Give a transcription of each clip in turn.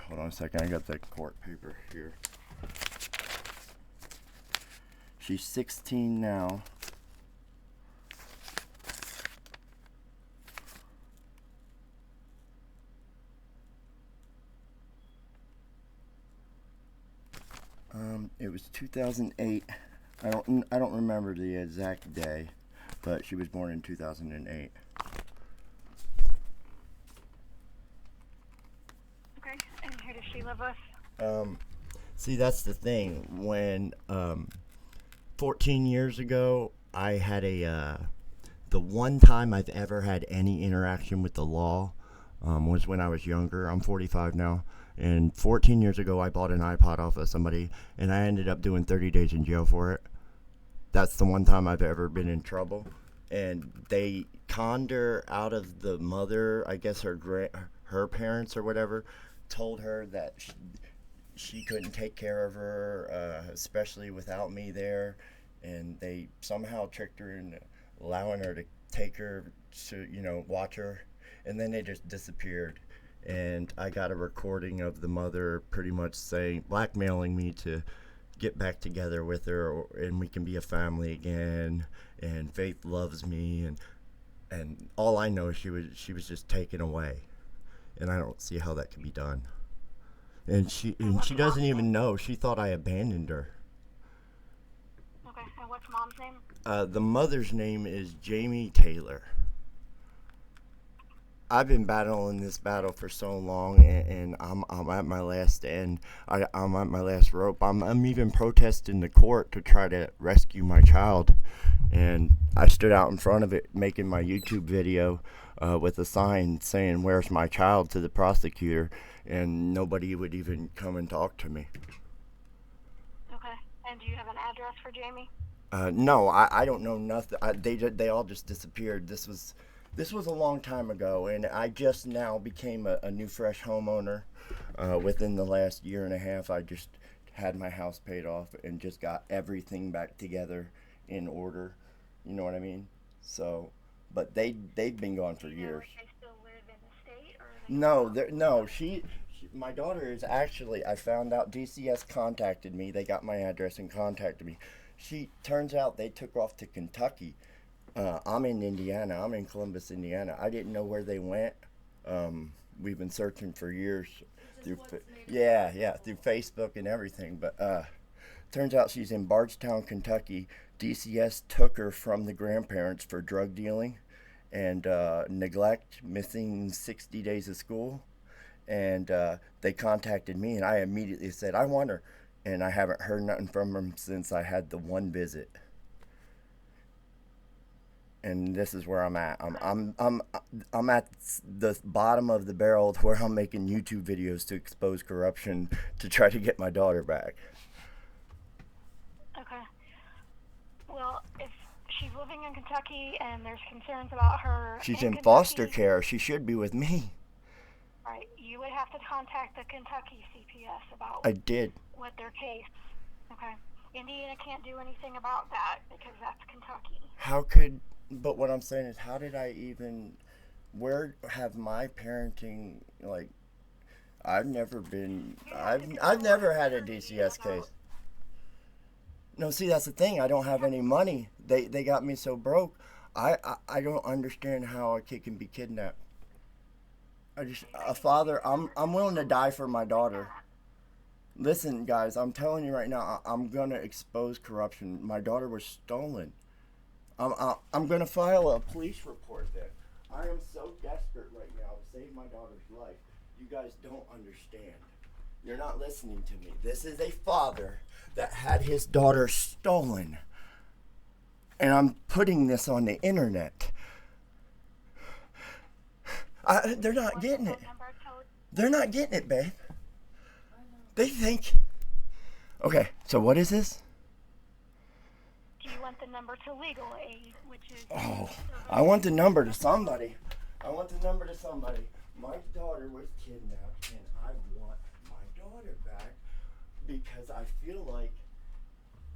hold on a second. I got the court paper here. She's 16 now. It was 2008. I don't remember the exact day, but she was born in 2008. Okay, and who does she live with? See, that's the thing. When 14 years ago, I had the one time I've ever had any interaction with the law was when I was younger. I'm 45 now. And 14 years ago, I bought an iPod off of somebody, and I ended up doing 30 days in jail for it. That's the one time I've ever been in trouble. And they conned her out of the mother, I guess her parents or whatever, told her that she couldn't take care of her, especially without me there. And they somehow tricked her into allowing her to take her to, watch her. And then they just disappeared. And I got a recording of the mother pretty much blackmailing me to get back together with her, and we can be a family again, and Faith loves me, and all I know is she was just taken away, and I don't see how that can be done. And she doesn't even know. She thought I abandoned her. Okay, and what's mom's name? The mother's name is Jamie Taylor. I've been battling this battle for so long, and I'm at my last end. I'm at my last rope. I'm even protesting the court to try to rescue my child. And I stood out in front of it making my YouTube video with a sign saying, "Where's my child?" to the prosecutor, and nobody would even come and talk to me. Okay, and do you have an address for Jamie? No, I don't know nothing. They all just disappeared. This was a long time ago, and I just now became a new fresh homeowner. Within the last year and a half, I just had my house paid off and just got everything back together in order. You know what I mean? So, but they've been gone for years. They still live in the state, or No, my daughter is actually, I found out DCS contacted me. They got my address and contacted me. Turns out they took off to Kentucky. I'm in Indiana. I'm in Columbus, Indiana. I didn't know where they went. We've been searching for years through Facebook and everything. But turns out she's in Bardstown, Kentucky. DCS took her from the grandparents for drug dealing and neglect, missing 60 days of school. And they contacted me, and I immediately said, "I want her." And I haven't heard nothing from them since I had the one visit. And this is where I'm at. I'm at the bottom of the barrel where I'm making YouTube videos to expose corruption to try to get my daughter back. Okay. Well, if she's living in Kentucky and there's concerns about her, She's in in foster Kentucky, care. She should be with me. right? You would have to contact the Kentucky CPS about I did. what their case. Okay. Indiana can't do anything about that because that's Kentucky. But what I'm saying is, how did I even, where have my parenting, like, I've never had a DCS case. No, see, that's the thing. I don't have any money. They got me so broke. I don't understand how a kid can be kidnapped. A father, I'm willing to die for my daughter. Listen, guys, I'm telling you right now, I'm going to expose corruption. My daughter was stolen. I'm going to file a police report then. I am so desperate right now to save my daughter's life. You guys don't understand. You're not listening to me. This is a father that had his daughter stolen. And I'm putting this on the internet. They're not getting it. They're not getting it, babe. They think... Okay, so what is this? Do you want the number to legal aid, which is... Oh, I want the number to somebody. My daughter was kidnapped, and I want my daughter back because I feel like...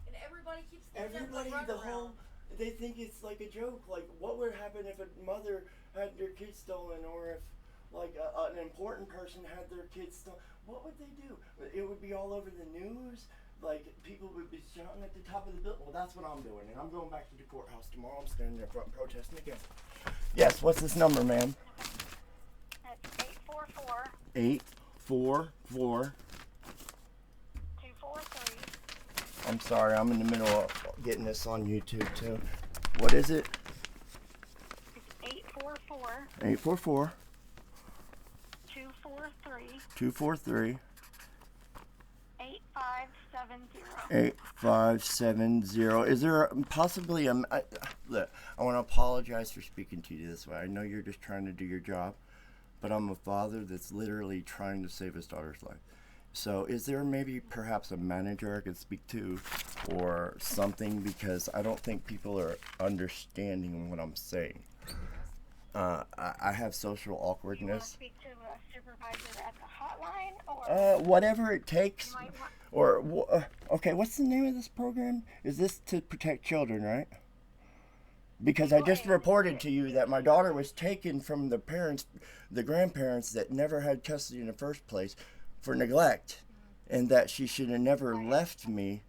And everybody keeps thinking they think it's like a joke. Like, what would happen if a mother had their kids stolen, or if, like, an important person had their kids stolen? what would they do? It would be all over the news. Like, people would be shouting at the top of the building. Well, that's what I'm doing, and I'm going back to the courthouse tomorrow. I'm standing there front protesting again. Yes, what's this number, ma'am? It's 844. 844. 243. I'm sorry, I'm in the middle of getting this on YouTube, too. What is it? It's 844. 844. 243. 243. 8570. 8570. Is there possibly look, I want to apologize for speaking to you this way. I know you're just trying to do your job, but I'm a father that's literally trying to save his daughter's life. So is there maybe perhaps a manager I could speak to or something, because I don't think people are understanding what I'm saying. I have social awkwardness. You want to speak to a supervisor at the hotline, or whatever it takes. you might want, Or okay, what's the name of this program? Is this to protect children, right? Because I just reported to you that my daughter was taken from the grandparents that never had custody in the first place for neglect, and that she should have never left me.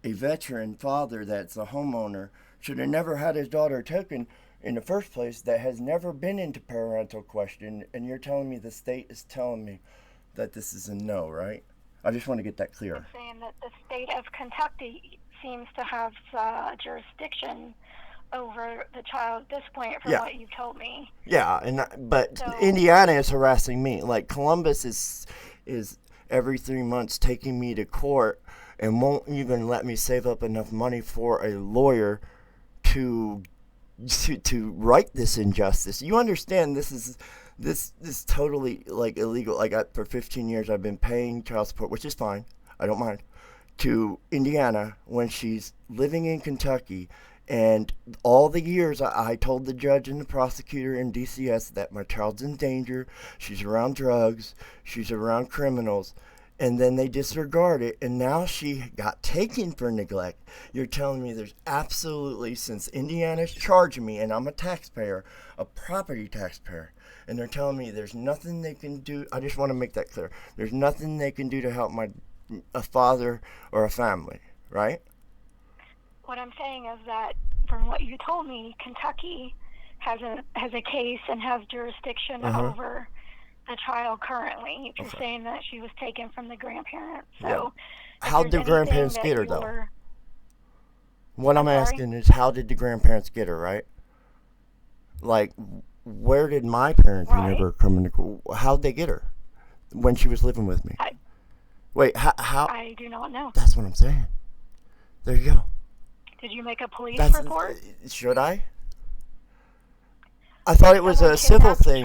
A veteran father that's a homeowner should have never had his daughter taken in the first place, that has never been into parental question, and you're telling me the state is telling me that this is a no, right? I just want to get that clear. I'm saying that the state of Kentucky seems to have jurisdiction over the child at this point, from what you've told me. Yeah, but Indiana is harassing me. Like, Columbus is every 3 months taking me to court and won't even let me save up enough money for a lawyer to right this injustice. You understand this is totally like illegal. Like, for 15 years I've been paying child support, which is fine, I don't mind, to Indiana when she's living in Kentucky. And all the years I told the judge and the prosecutor in DCS that my child's in danger, she's around drugs, she's around criminals, and then they disregard it, and now she got taken for neglect. You're telling me there's absolutely, since Indiana's charging me, and I'm a taxpayer, a property taxpayer, and they're telling me there's nothing they can do. I just want to make that clear. There's nothing they can do to help a father or a family, right? What I'm saying is that, from what you told me, Kentucky has a case and has jurisdiction over the child currently. You're saying that she was taken from the grandparents. So, how did the grandparents get her, though? What I'm asking is, how did the grandparents get her, right? Like, where did my parents ever come into? How'd they get her when she was living with me? Wait, how? I do not know. That's what I'm saying. There you go. Did you make a police report? Should I? I thought it was a civil thing.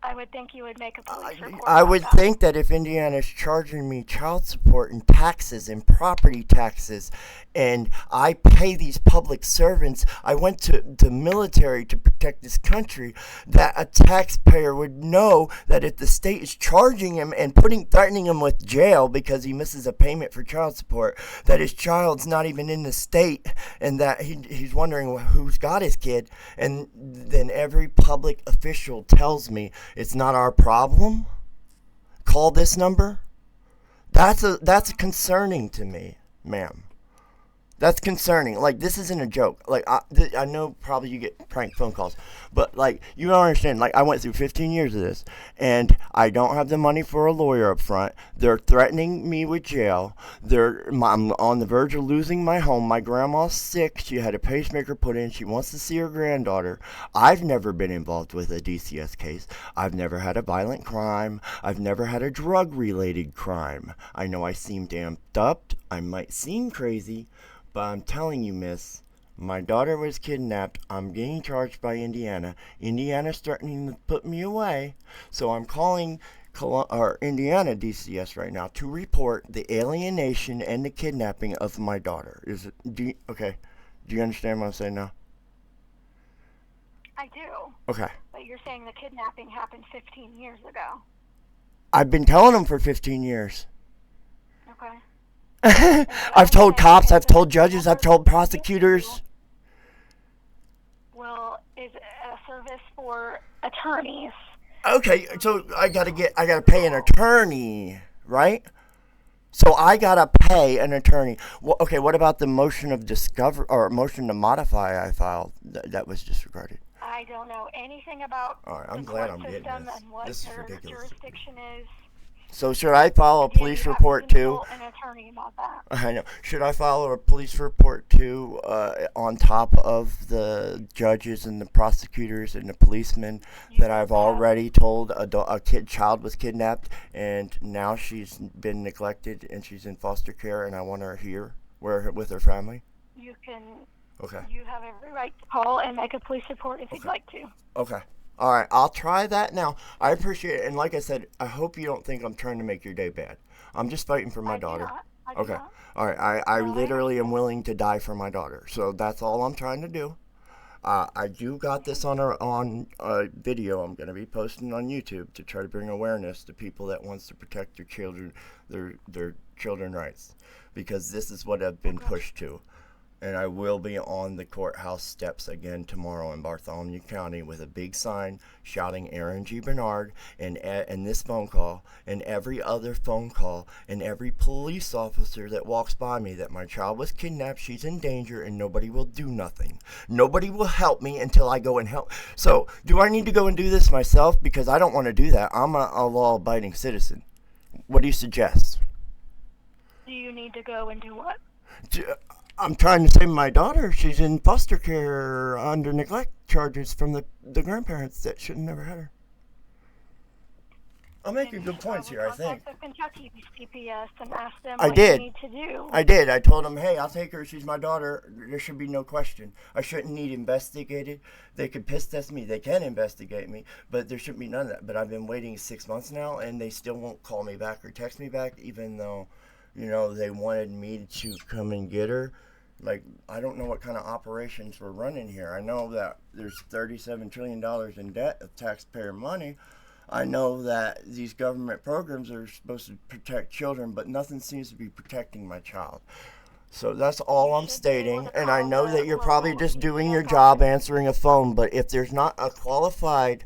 I would think you would make a police report. I would think that if Indiana's charging me child support and taxes and property taxes, and I pay these public servants, I went to the military to protect this country, that a taxpayer would know that if the state is charging him and threatening him with jail because he misses a payment for child support, that his child's not even in the state, and that he's wondering who's got his kid, and then every public official tells me it's not our problem. Call this number. That's concerning to me, ma'am. That's concerning. Like, this isn't a joke. Like, I know probably you get prank phone calls, but, like, you don't understand. Like, I went through 15 years of this, and I don't have the money for a lawyer up front. They're threatening me with jail. I'm on the verge of losing my home. My grandma's sick. She had a pacemaker put in. She wants to see her granddaughter. I've never been involved with a DCS case. I've never had a violent crime. I've never had a drug-related crime. I know I seem amped up. I might seem crazy. But I'm telling you, miss, my daughter was kidnapped. I'm getting charged by Indiana. Indiana's threatening to put me away. So I'm calling Indiana DCS right now to report the alienation and the kidnapping of my daughter. Do you understand what I'm saying now? I do. Okay. But you're saying the kidnapping happened 15 years ago. I've been telling them for 15 years. Okay. I've told cops, I've told judges, I've told prosecutors. Well, is a service for attorneys Okay, so I gotta pay an attorney, right? So I gotta pay an attorney. Well, okay, what about the motion of discover or motion to modify I filed that was disregarded? I don't know anything about All right, I'm the glad court I'm getting system this. and what This is their ridiculous. jurisdiction is. So should I file a Again, police you have to report too? consult an attorney about that. I know. Should I file a police report too, on top of the judges and the prosecutors and the policemen that I've already told a child was kidnapped and now she's been neglected and she's in foster care and I want her here, with her family? You can. Okay. You have every right to call and make a police report if you'd like to. Okay. All right, I'll try that now. I appreciate it, and like I said, I hope you don't think I'm trying to make your day bad. I'm just fighting for my daughter. I do not. All right. I literally am willing to die for my daughter, so that's all I'm trying to do. I do got this on video. I'm going to be posting on YouTube to try to bring awareness to people that wants to protect their children, their children rights, because this is what I've been pushed to. And I will be on the courthouse steps again tomorrow in Bartholomew County with a big sign shouting Aaron G. Bernard and this phone call and every other phone call and every police officer that walks by me that my child was kidnapped, she's in danger, and nobody will do nothing. Nobody will help me until I go and help. So do I need to go and do this myself? Because I don't want to do that. I'm a law-abiding citizen. What do you suggest? Do you need to go and do what? I'm trying to save my daughter. She's in foster care under neglect charges from the grandparents that should have never had her. I'm making good points here, I think. Contact the Kentucky CPS and ask them I what did. you need to do. I did. I told them, hey, I'll take her. She's my daughter. There should be no question. I shouldn't need investigated. They could piss test me. They can investigate me, but there shouldn't be none of that. But I've been waiting 6 months now, and they still won't call me back or text me back, even though, they wanted me to come and get her. Like, I don't know what kind of operations we're running here. I know that there's $37 trillion in debt of taxpayer money. I know that these government programs are supposed to protect children, but nothing seems to be protecting my child. So that's all I'm stating, and I know that you're probably just doing your job answering a phone, but if there's not a qualified,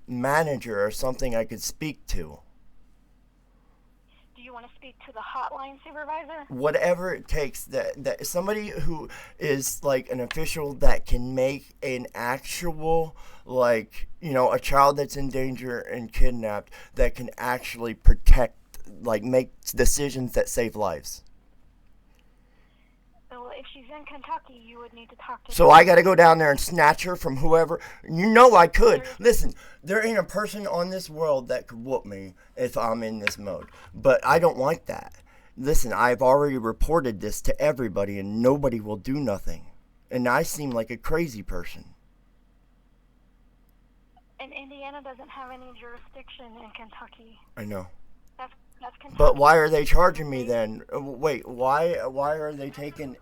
manager or something I could speak to. Do you want to speak to the hotline supervisor? Whatever it takes, that somebody who is like an official that can make an actual, a child that's in danger and kidnapped that can actually protect, make decisions that save lives. So if she's in Kentucky, you would need to talk to. So I got to go down there and snatch her from whoever. I could. Listen, there ain't a person on this world that could whoop me if I'm in this mode. But I don't like that. Listen, I've already reported this to everybody and nobody will do nothing. And I seem like a crazy person. And Indiana doesn't have any jurisdiction in Kentucky. I know. That's Kentucky. But why are they charging me then? Wait, why are they taking...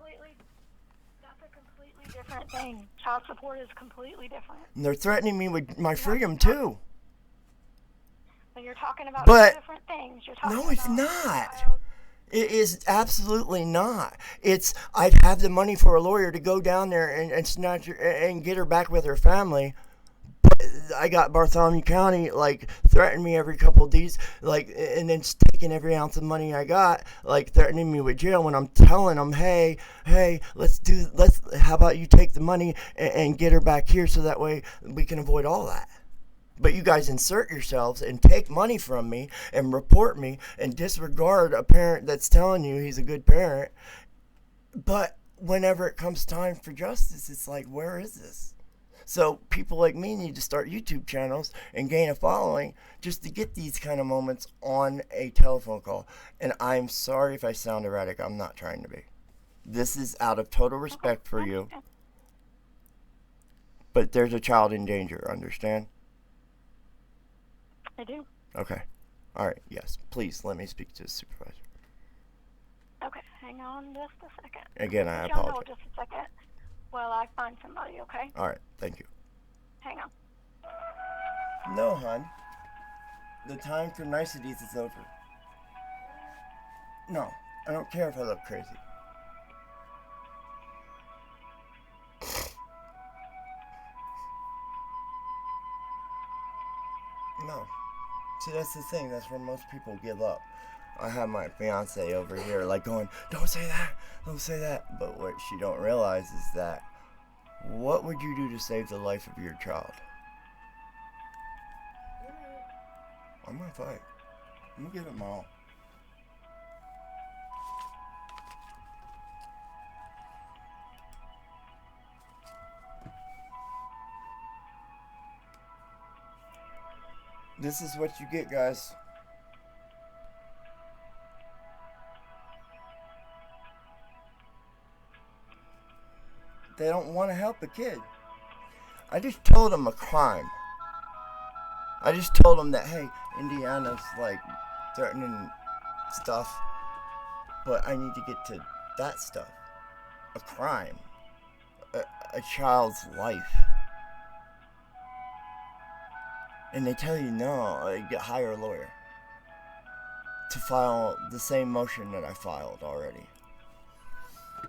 That's a completely different thing. Child support is completely different. And they're threatening me with my freedom too. But you're talking about But, two different things. You're talking no, it's about not. child. It is absolutely not. It's, I'd have the money for a lawyer to go down there and snatch her and get her back with her family. But I got Bartholomew County, threatening me every couple of days, and then taking every ounce of money I got, threatening me with jail when I'm telling them, hey, how about you take the money and get her back here so that way we can avoid all that. But you guys insert yourselves and take money from me and report me and disregard a parent that's telling you he's a good parent. But whenever it comes time for justice, it's like, where is this? So people like me need to start YouTube channels and gain a following just to get these kind of moments on a telephone call. And I'm sorry if I sound erratic. I'm not trying to be. This is out of total respect for you. But there's a child in danger, understand? I do. Okay. All right. Yes. Please let me speak to the supervisor. Okay. Hang on just a second. Again, I Put you on apologize. hold just a second while I find somebody, okay? All right. Thank you. Hang on. No, hon. The time for niceties is over. No. I don't care if I look crazy. See, that's the thing. That's where most people give up. I have my fiance over here, like, going, don't say that, don't say that. But what she don't realize is that, what would you do to save the life of your child? I'm gonna fight. I'm gonna give it my all. This is what you get, guys. They don't want to help a kid. I just told them a crime. I just told them that, hey, Indiana's like threatening stuff, but I need to get to that stuff. A crime. A child's life. And they tell you, no, hire a lawyer to file the same motion that I filed already.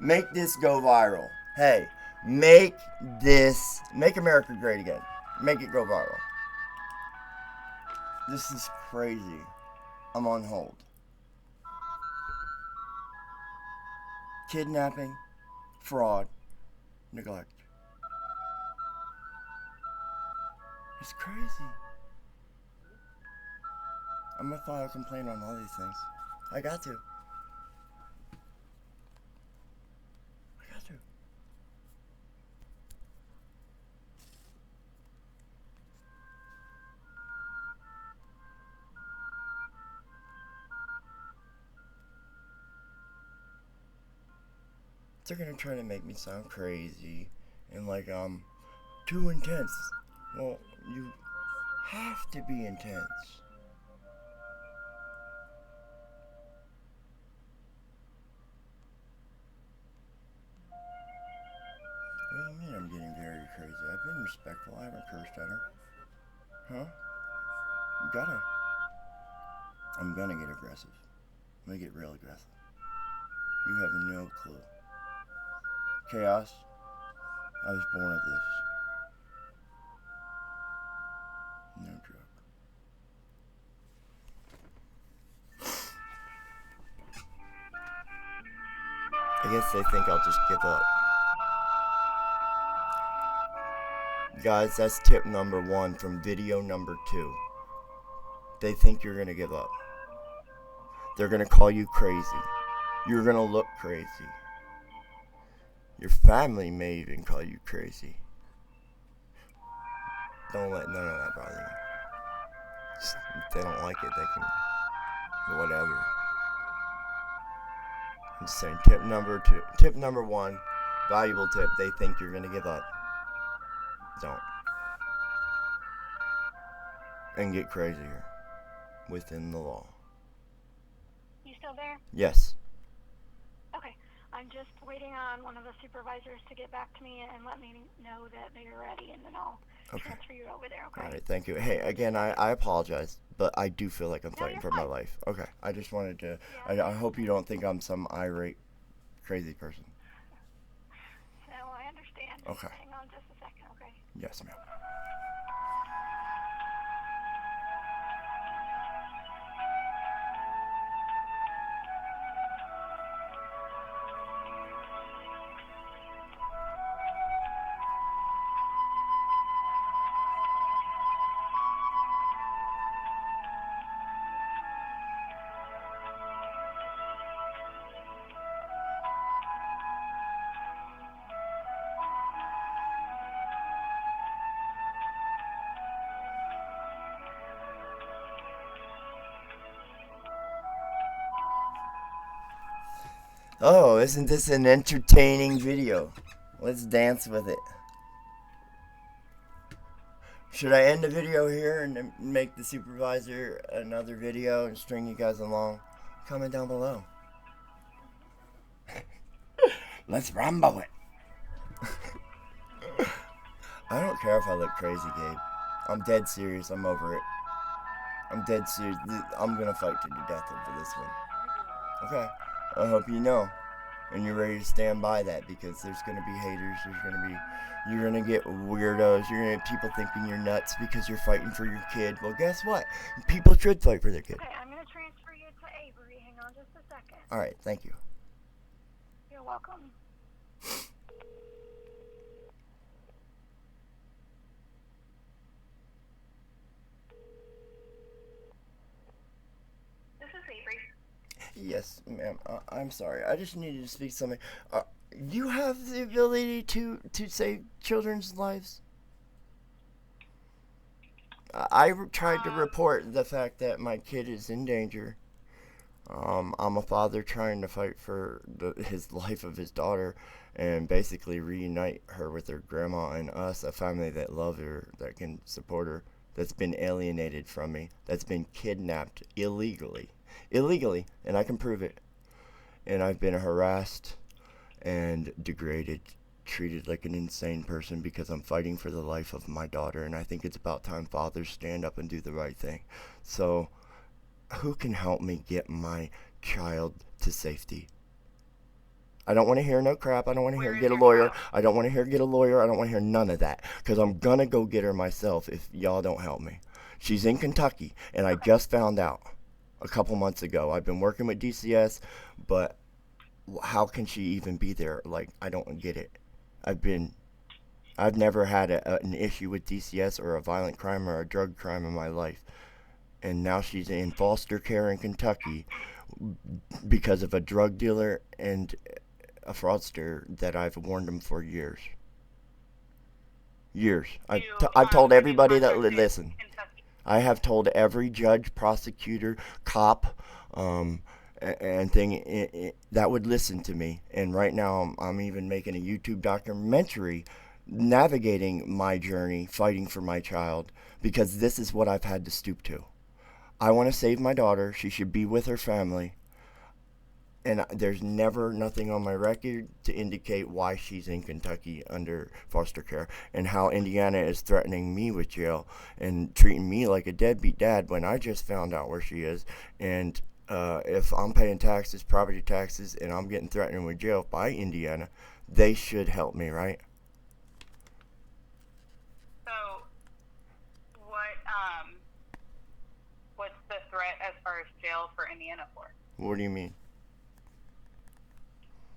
Make this go viral. Hey, make America great again. Make it go viral. This is crazy. I'm on hold. Kidnapping, fraud, neglect. It's crazy. I'm gonna file a complaint on all these things. I got to. They're gonna try to make me sound crazy and like too intense. Well, you have to be intense. What do you mean I'm getting very crazy? I've been respectful. I haven't cursed at her. Huh? You gotta. I'm gonna get aggressive. I'm gonna get real aggressive. You have no clue. Chaos. I was born of this. No joke. I guess they think I'll just give up. Guys, that's tip number 1 from video number 2. They think you're gonna give up. They're gonna call you crazy. You're gonna look crazy. Your family may even call you crazy. Don't let none of that bother you. Just, if they don't like it, they can, whatever. I'm just saying, tip number 1, valuable tip, they think you're gonna give up. Don't. And get crazier within the law. You still there? Yes. Okay. I'm just waiting on one of the supervisors to get back to me and let me know that they're ready, and then I'll transfer you over there, okay? All right, thank you. Hey, again, I apologize, but I do feel like I'm fighting for my life. Okay, I just wanted to, I hope you don't think I'm some irate, crazy person. No, I understand. Okay. Hang on just a second, okay? Yes, ma'am. Oh, isn't this an entertaining video? Let's dance with it. Should I end the video here and make the supervisor another video and string you guys along? Comment down below. Let's rumble it. I don't care if I look crazy, Gabe. I'm dead serious. I'm over it. I'm dead serious. I'm gonna fight to the death over this one. Okay. I hope you know. and you're ready to stand by that, because there's going to be haters. You're going to get weirdos. You're going to get people thinking you're nuts because you're fighting for your kid. Well, guess what? People should fight for their kid. Okay, I'm going to transfer you to Avery. Hang on just a second. All right, thank you. You're welcome. This is Avery. Yes, ma'am. I'm sorry. I just needed to speak something. You have the ability to save children's lives? I tried to report the fact that my kid is in danger. I'm a father trying to fight for his life of his daughter and basically reunite her with her grandma and us, a family that love her, that can support her, that's been alienated from me, that's been kidnapped illegally, and I can prove it. And I've been harassed and degraded, treated like an insane person because I'm fighting for the life of my daughter, and I think it's about time fathers stand up and do the right thing. So, who can help me get my child to safety? I don't want to hear no crap. I don't want to hear get a lawyer. I don't want to hear get a lawyer. I don't want to hear none of that, because I'm going to go get her myself if y'all don't help me. She's in Kentucky, and I just found out a couple months ago. I've been working with DCS, but how can she even be there? Like, I don't get it. I've never had an issue with DCS or a violent crime or a drug crime in my life. And now she's in foster care in Kentucky because of a drug dealer and a fraudster that I've warned them for years. I've told everybody that listen. I have told every judge, prosecutor, cop, and thing that would listen to me. And right now I'm even making a YouTube documentary navigating my journey, fighting for my child, because this is what I've had to stoop to. I want to save my daughter. She should be with her family. And there's never nothing on my record to indicate why she's in Kentucky under foster care, and how Indiana is threatening me with jail and treating me like a deadbeat dad when I just found out where she is. And if I'm paying taxes, property taxes, and I'm getting threatened with jail by Indiana, they should help me, right? So, what's the threat as far as jail for Indiana for? What do you mean?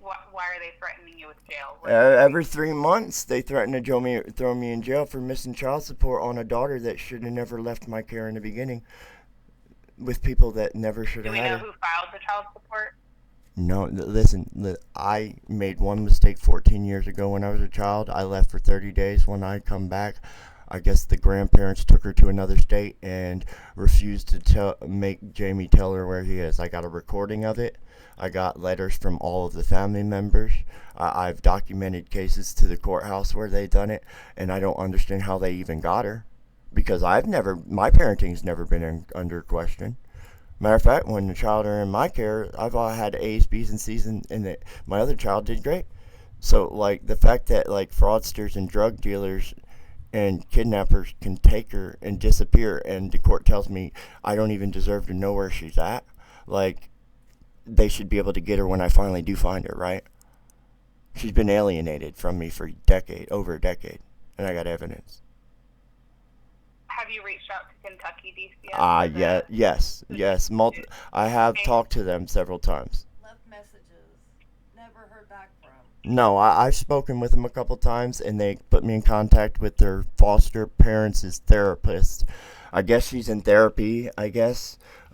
Why are they threatening you with jail? Every 3 months, they threaten to throw me in jail for missing child support on a daughter that should have never left my care in the beginning, with people that never should have had her. Do we know who filed the child support? No, listen, I made one mistake 14 years ago when I was a child. I left for 30 days. When I come back, I guess the grandparents took her to another state and refused to make Jamie tell her where he is. I got a recording of it. I got letters from all of the family members. I've documented cases to the courthouse where they done it, and I don't understand how they even got her, because my parenting's never been under question. Matter of fact, when the child are in my care, I've all had A's, B's, and C's, and my other child did great. So, like, the fact that, like, fraudsters and drug dealers and kidnappers can take her and disappear, and the court tells me I don't even deserve to know where she's at, like, they should be able to get her when I finally do find her, right? She's been alienated from me for over a decade, and I got evidence. Have you reached out to Kentucky DCS? Yes. I have talked to them several times. Left messages. Never heard back from. No, I've spoken with them a couple times, and they put me in contact with their foster parents' therapist. I guess she's in therapy,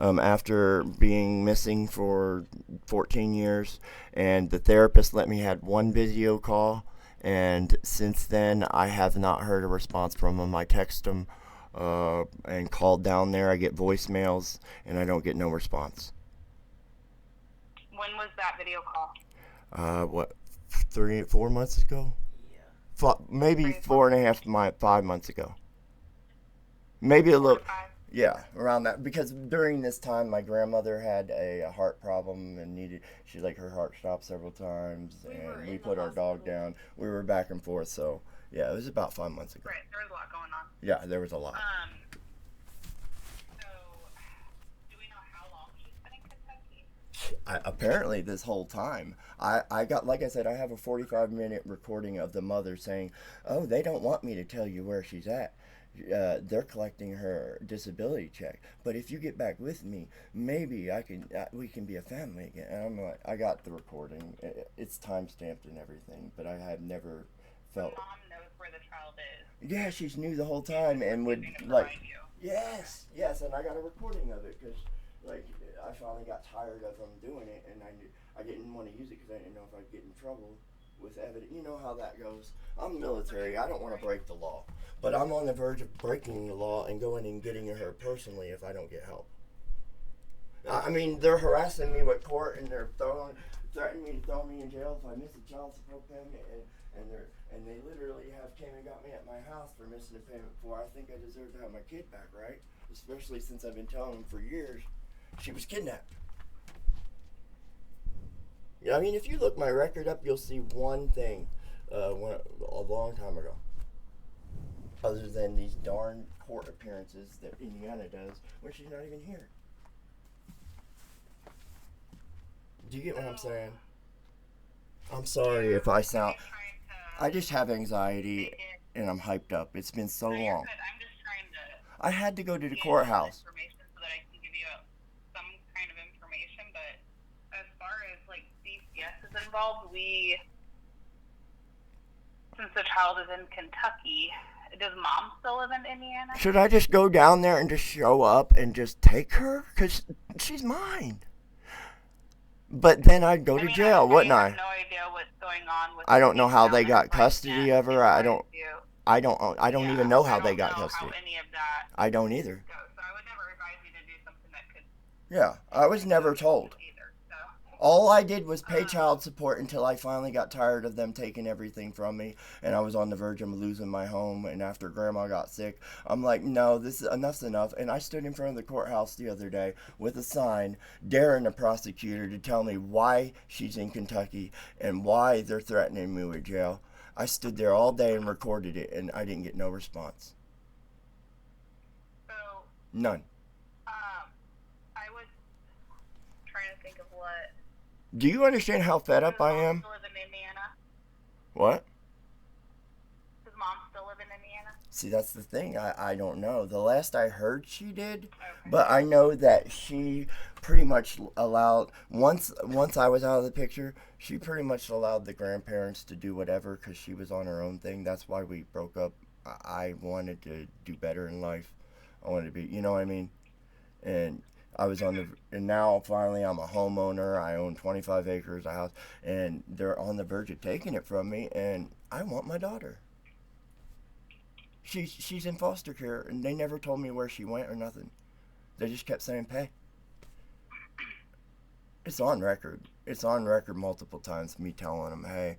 after being missing for 14 years. And the therapist let me have one video call, and since then I have not heard a response from them. I text them and called down there. I get voicemails, and I don't get no response. When was that video call? 4 months ago? Yeah. Maybe 5 months ago. Maybe a little, yeah, around that. Because during this time, my grandmother had a heart problem and her heart stopped several times, and we put our dog down. We were back and forth, so yeah, it was about 5 months ago. Right, there was a lot going on. Yeah, there was a lot. So, do we know how long she's been in Kentucky? apparently this whole time, I got, like I said, I have a 45-minute recording of the mother saying, oh, they don't want me to tell you where she's at. They're collecting her disability check. But if you get back with me, maybe we can be a family again. And I'm like, I got the recording. It's time-stamped and everything, but I have never felt... Mom knows where the child is. Yeah, she's new the whole time and would, like... Yes, and I got a recording of it because, like, I finally got tired of them doing it, and I didn't want to use it because I didn't know if I'd get in trouble with evidence. You know how that goes. I'm military. I don't want to break the law, but I'm on the verge of breaking the law and going and getting her personally if I don't get help. I mean, they're harassing me with court, and they're threatening me to throw me in jail if I miss a child support payment, and they literally came and got me at my house for missing a payment before. I think I deserve to have my kid back, right? Especially since I've been telling them for years she was kidnapped. Yeah, I mean, if you look my record up, you'll see one thing a long time ago. Other than these darn court appearances that Indiana does when she's not even here. Do you get what I'm saying? I'm sorry if I sound... I just have anxiety and I'm hyped up. It's been so long. I'm just trying to... I had to go to the courthouse. Information so that I can give you some kind of information, but as far as like DCS is involved, since the child is in Kentucky, does mom still live in Indiana? Should I just go down there and just show up and just take her? Because she's mine. But then I'd go to jail, wouldn't I? have no idea what's going on with... I don't know how they got custody of her. I don't even know how they got custody. How any of that I don't either. goes. So I would never advise you to do something that could... Yeah, I was never told. Either, so. All I did was pay child support until I finally got tired of them taking everything from me, and I was on the verge of losing my home. And after Grandma got sick, I'm like, no, enough's enough. And I stood in front of the courthouse the other day with a sign daring the prosecutor to tell me why she's in Kentucky and why they're threatening me with jail. I stood there all day and recorded it, and I didn't get no response. So, None. I was trying to think of what... Do you understand how fed up I am? Does mom still live in Indiana? What? Does mom still live in Indiana? See, that's the thing. I don't know. The last I heard she did, Okay. but I know that she pretty much allowed, once I was out of the picture, she pretty much allowed the grandparents to do whatever because she was on her own thing. That's why we broke up. I wanted to do better in life. I wanted to be, you know what I mean? And I was and now finally I'm a homeowner. I own 25 acres, a house, and they're on the verge of taking it from me, and I want my daughter. She's in foster care, and they never told me where she went or nothing. They just kept saying pay. It's on record. It's on record multiple times, me telling them, hey,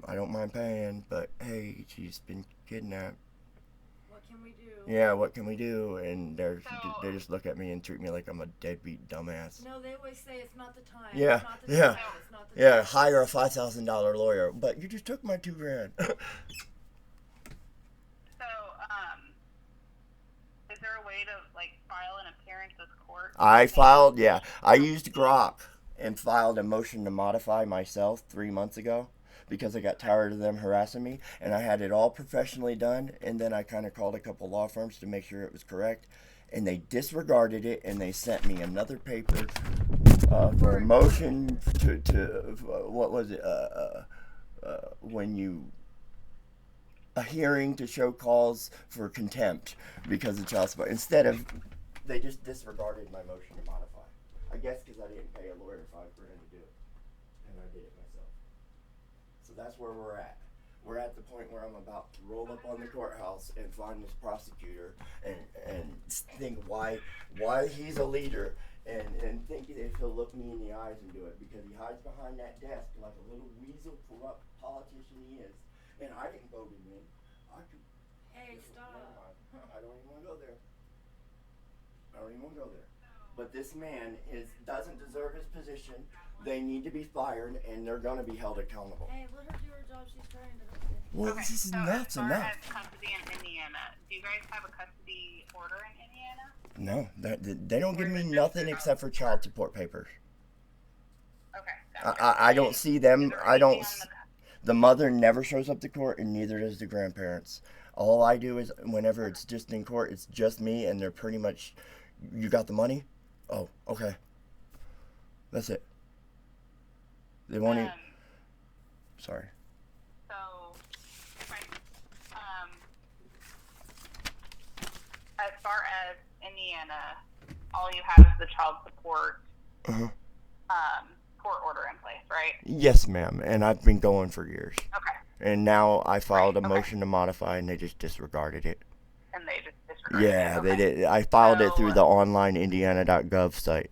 I don't mind paying, but hey, she's been kidnapped. What can we do? Yeah, what can we do? And they just look at me and treat me like I'm a deadbeat dumbass. No, they always say it's not the time. Yeah, It's not the yeah. time. It's not the Yeah, time. hire a $5,000 lawyer, but you just took my $2,000. So, is there a way to, like, file an appearance with court? I used Grok and filed a motion to modify myself 3 months ago because I got tired of them harassing me, and I had it all professionally done, and then I kind of called a couple law firms to make sure it was correct, and they disregarded it, and they sent me another paper for a motion to what was it, a hearing to show cause for contempt because of child support. Instead of, they just disregarded my motion to modify. I guess because I didn't pay a lawyer $5,000 to do it, and I did it myself. So that's where we're at. We're at the point where I'm about to roll up on the courthouse and find this prosecutor and think why he's a leader and think if he'll look me in the eyes and do it, because he hides behind that desk like a little weasel corrupt politician he is. And I didn't vote him in. Hey, stop. I don't even want to go there. But this man doesn't deserve his position. They need to be fired, and they're going to be held accountable. Hey, let her do her job. She's trying to help you. Well, Okay, this is so enough. as far as custody in Indiana, do you guys have a custody order in Indiana? No, they don't give me nothing except for child support papers. Okay. Gotcha. I don't see Is them. there I don't. anything on The mother never shows up to court, and neither does the grandparents. All I do is whenever it's just in court, it's just me, and they're pretty much, you got the money? Oh, okay. That's it. They won't even. Sorry. So, right, as far as Indiana, all you have is the child support court order in place, right? Yes, ma'am. And I've been going for years. Okay. And now I filed a Okay. motion to modify, and they just disregarded it. And they just disregarded Yeah, it. they Okay. did. I filed it through So- the online Indiana.gov site.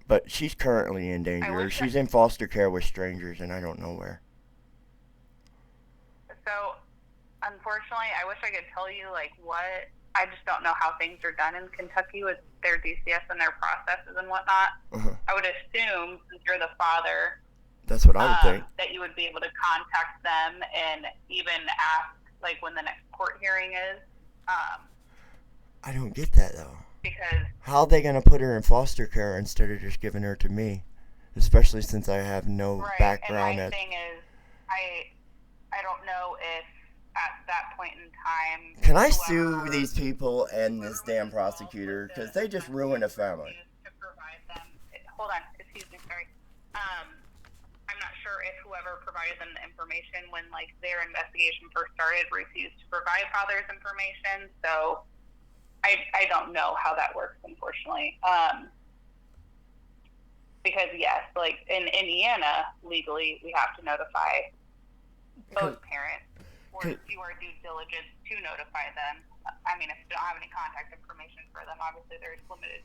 But she's currently in danger. wish She's in foster care with strangers, and I don't know where. So, unfortunately, I wish I could tell you, like, what... I just don't know how things are done in Kentucky with their DCS and their processes and whatnot. I would assume, since you're the father... That's what I would think. That you would be able to contact them and even ask, like, when the next court hearing is. I don't get that, though. Because... How are they going to put her in foster care instead of just giving her to me? Especially since I have no background. And my thing is, I don't know if at that point in time... Can I sue these people and this damn prosecutor? Because they just ruined a family. To provide them... Hold on, excuse me, sorry. I'm not sure if whoever provided them the information when, like, their investigation first started refused to provide father's information, so I don't know how that works, unfortunately. Because, yes, like, in Indiana, legally, we have to notify both parents, or do our due diligence to notify them. I mean, if you don't have any contact information for them, obviously there's limited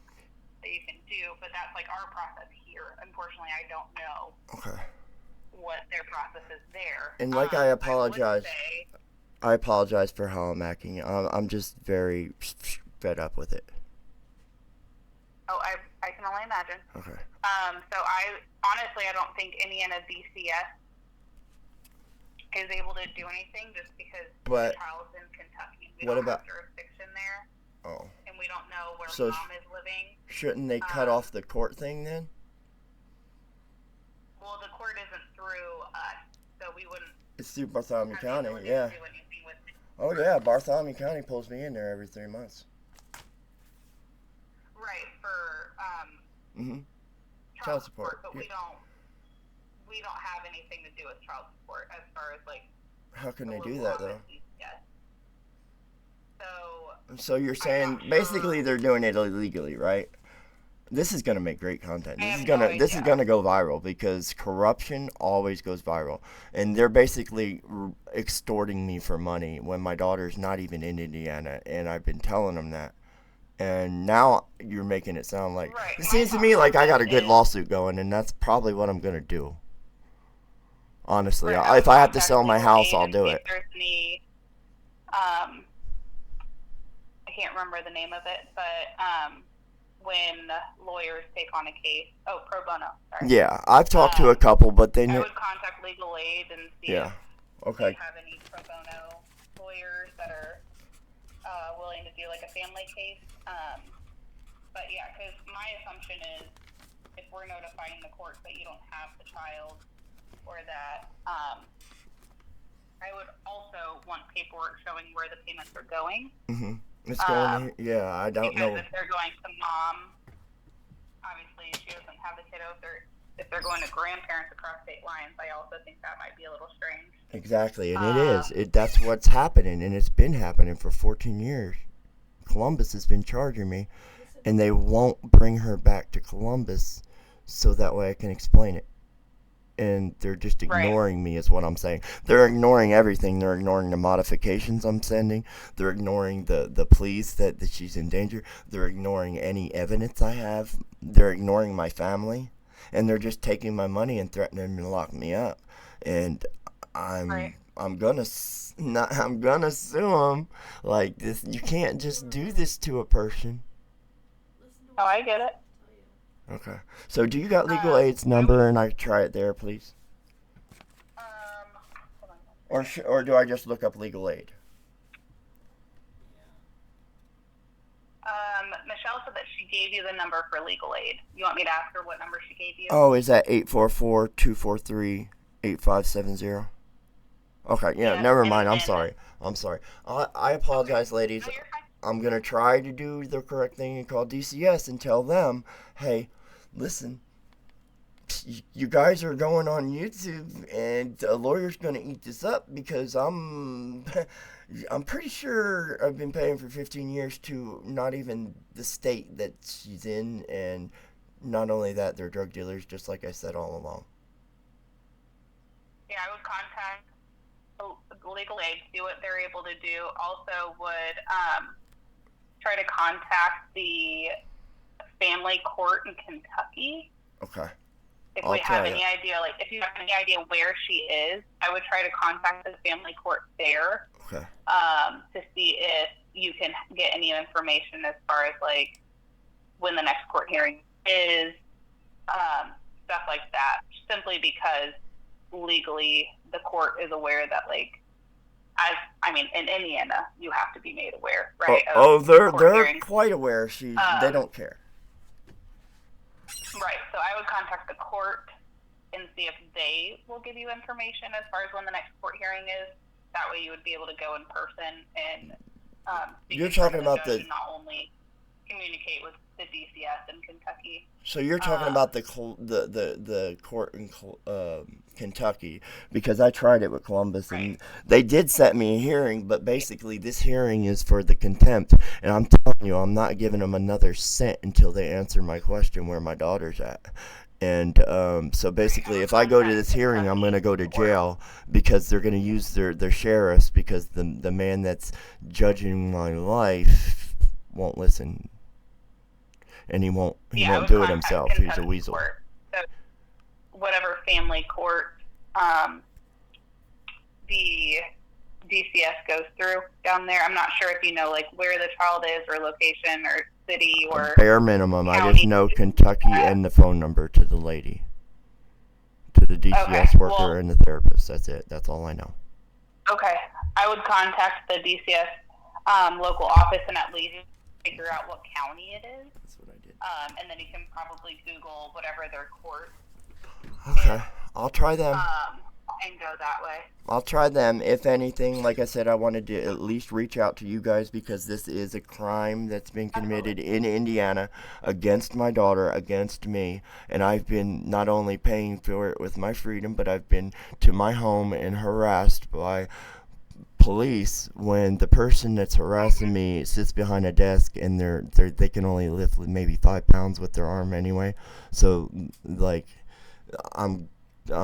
that you can do, but that's, like, our process here. Unfortunately, I don't know what their process is there. And like I apologize. I apologize for how I'm acting. I'm just very fed up with it. Oh, I can only imagine. Okay. So I don't think Indiana DCS is able to do anything just because the child's in Kentucky. We don't have jurisdiction there. Oh. And we don't know where So mom is living. Shouldn't they cut off the court thing then? Well, the court isn't through us, so we wouldn't. It's through Bartholomew have County, the ability yeah. to do anything with it. Oh yeah, Bartholomew County pulls me in there every 3 months. Right, for child support. But we don't have anything to do with child support as far as, like... How can they do that, though? Yes. So you're saying basically they're doing it illegally, right? This is gonna make great content. This is gonna go viral because corruption always goes viral, and they're basically extorting me for money when my daughter's not even in Indiana, and I've been telling them that. And now you're making it sound like it seems to me like I got a good lawsuit going, and that's probably what I'm gonna do. Honestly, if I have to sell my house, I'll do it. There's any, I can't remember the name of it, but when lawyers take on a case, pro bono. Sorry. Yeah, I've talked to a couple, but they. I would contact legal aid and see if they have any pro bono lawyers that are willing to do like a family case. But yeah, because my assumption is if we're notifying the court that you don't have the child or that, I would also want paperwork showing where the payments are going. Mm-hmm. It's going, I don't know. Because if they're going to mom, obviously she doesn't have the kiddo. If they're going to grandparents across state lines, I also think that might be a little strange. Exactly, and it is. That's what's happening, and it's been happening for 14 years. Columbus has been charging me, and they won't bring her back to Columbus so that way I can explain it. And they're just ignoring me is what I'm saying. They're ignoring everything. They're ignoring the modifications I'm sending. They're ignoring the pleas that she's in danger. They're ignoring any evidence I have. They're ignoring my family. And they're just taking my money and threatening to lock me up. And I'm gonna sue them. Like this, you can't just do this to a person. Oh, I get it. Okay. So do you got legal aid's number and I try it there, please? Hold on. Or do I just look up legal aid? Michelle, Michelle said that she gave you the number for legal aid. You want me to ask her what number she gave you? Oh, is that 844-243-8570? Okay, yeah, never mind. I'm sorry. I apologize, ladies. No, you're fine. I'm going to try to do the correct thing and call DCS and tell them, hey, listen, you guys are going on YouTube and a lawyer's going to eat this up because I'm pretty sure I've been paying for 15 years to not even the state that she's in, and not only that, they're drug dealers, just like I said all along. Yeah, I would contact legal aid, see what they're able to do. Also would try to contact the family court in Kentucky. Okay. If we have any idea, like if you have any idea where she is, I would try to contact the family court there. Okay. To see if you can get any information as far as like when the next court hearing is, stuff like that. Simply because legally the court is aware that like, in Indiana, you have to be made aware, right? They're quite aware. They don't care. Right. So I would contact the court and see if they will give you information as far as when the next court hearing is. That way, you would be able to go in person and. You're talking about not only communicate with the DCS in Kentucky. So you're talking about the court in Kentucky, because I tried it with Columbus, right. And they did set me a hearing, but basically this hearing is for the contempt, and I'm telling you, I'm not giving them another cent until they answer my question where my daughter's at. And so basically, if I go to this hearing, I'm going to go to jail because they're going to use their sheriffs, because the man that's judging my life won't listen. And he won't do it himself. He's a weasel. Court. So whatever family court the DCS goes through down there. I'm not sure if you know like where the child is or location or city or bare minimum. County. I just know Kentucky and the phone number to the lady, to the DCS worker and the therapist. That's it. That's all I know. Okay, I would contact the DCS local office and at least figure out what county it is. That's what I did. And then you can probably Google whatever their court. Okay, I'll try them. And go that way. I'll try them. If anything, like I said, I wanted to at least reach out to you guys because this is a crime that's been committed in Indiana against my daughter, against me, and I've been not only paying for it with my freedom, but I've been to my home and harassed by police when the person that's harassing me sits behind a desk and they can only lift maybe 5 pounds with their arm anyway. So like I'm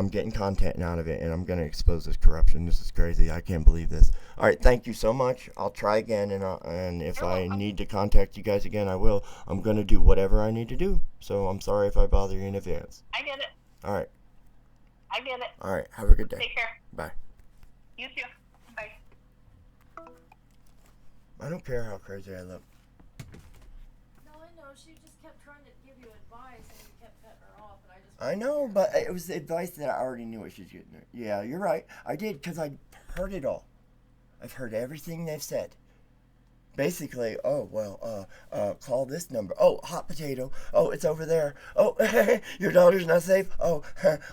getting content out of it, and I'm going to expose this corruption. This is crazy. I can't believe this. All right, thank you so much. I'll try again, and if I need to contact you guys again, I will. I'm going to do whatever I need to do, so I'm sorry if I bother you in advance. I get it. All right. I get it. All right, have a good day. Take care. Bye. You too. Bye. I don't care how crazy I look. No, I know. She just kept trying to give you advice, and you kept cutting her off, and I just. I know, but it was advice that I already knew what she's getting. Yeah, you're right. I did, because I heard it all. I've heard everything they've said. Basically, call this number. Oh, hot potato. Oh, it's over there. Oh, your daughter's not safe. Oh,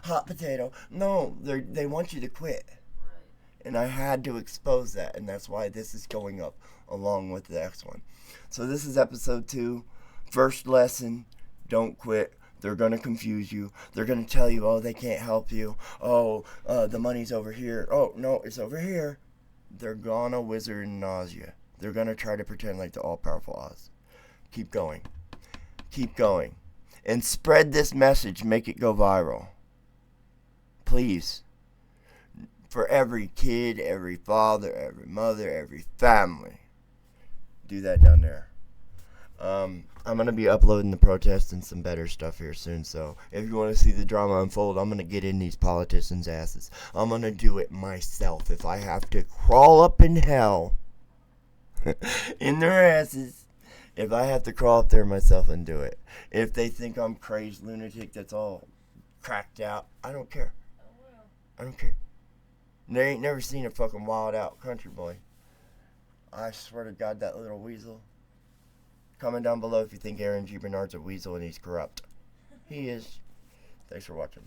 hot potato. No, they want you to quit. Right. And I had to expose that, and that's why this is going up along with the next one. So this is episode 2. First lesson, don't quit. They're going to confuse you. They're going to tell you, oh, they can't help you. Oh, the money's over here. Oh, no, it's over here. They're going to wizard and nausea. They're going to try to pretend like the all-powerful Oz. Keep going. Keep going. And spread this message. Make it go viral. Please. For every kid, every father, every mother, every family. Do that down there. I'm going to be uploading the protest and some better stuff here soon, so if you want to see the drama unfold, I'm going to get in these politicians' asses. I'm going to do it myself if I have to crawl up in hell in their asses. If I have to crawl up there myself and do it. If they think I'm crazy lunatic that's all cracked out, I don't care. Oh, well. I don't care. They ain't never seen a fucking wild out country boy. I swear to God, that little weasel. Comment down below if you think Aaron G. Bernard's a weasel and he's corrupt. He is. Thanks for watching.